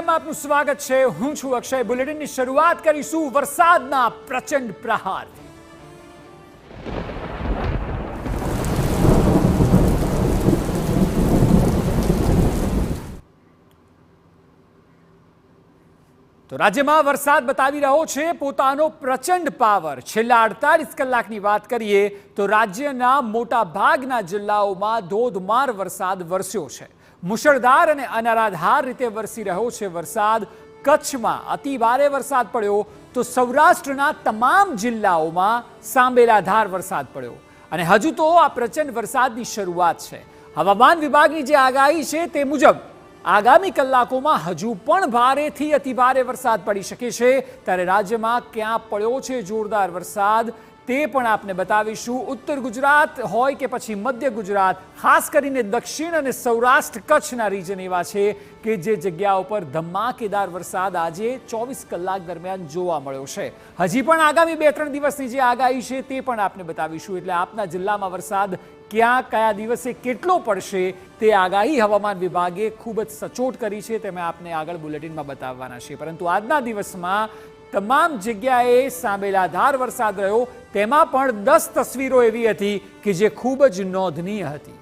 લાઈવમાં આપનું સ્વાગત છે। હું છું અક્ષય। બુલેટિનની શરૂઆત કરીશું વરસાદના પ્રચંડ પ્રહારથી। તો રાજ્યમાં વરસાદ બતાવી રહ્યો છે પોતાનો પ્રચંડ પાવર। છેલ્લા 48 કલાકની વાત કરીએ તો રાજ્યના મોટા ભાગના જિલ્લાઓમાં ધોધમાર વરસાદ વરસ્યો છે। મુશળધાર અને અનરાધાર રીતે વરસી રહ્યો છે વરસાદ। કચ્છમાં અતિ ભારે વરસાદ પડ્યો તો સૌરાષ્ટ્રના તમામ જિલ્લાઓમાં સાંબેલાધાર વરસાદ પડ્યો અને હજુ તો આ પ્રચંડ વરસાદની શરૂઆત છે। હવામાન વિભાગની જે આગાહી છે તે મુજબ આગામી કલાકોમાં હજુ પણ ભારેથી અતિભારે વરસાદ પડી શકે છે। ત્યારે રાજ્યમાં ક્યાં પડ્યો છે જોરદાર વરસાદ તે પણ આપને બતાવીશું। ઉત્તર ગુજરાત હોય કે પછી મધ્ય ગુજરાત, ખાસ કરીને દક્ષિણ અને સૌરાષ્ટ્ર કચ્છના રીજન એવા છે કે જે જગ્યાઓ પર ધમાકેદાર વરસાદ આજે 24 કલાક દરમિયાન જોવા મળ્યો છે। હજી પણ આગામી 2-3 દિવસની જે આગાહી છે તે પણ આપને બતાવીશું। એટલે આપના જિલ્લામાં વરસાદ ક્યાં કયા દિવસે કેટલો પડશે તે આગાહી હવામાન વિભાગે ખૂબ જ સચોટ કરી છે, તે મેં આપને આગળ બુલેટિનમાં બતાવવાના છે। પરંતુ આજના દિવસમાં તમામ જગ્યાએ સાંબેલાધાર વરસાદ રહ્યો, તેમાં પણ 10 તસવીરો એવી હતી કે જે ખૂબ જ નોંધનીય હતી।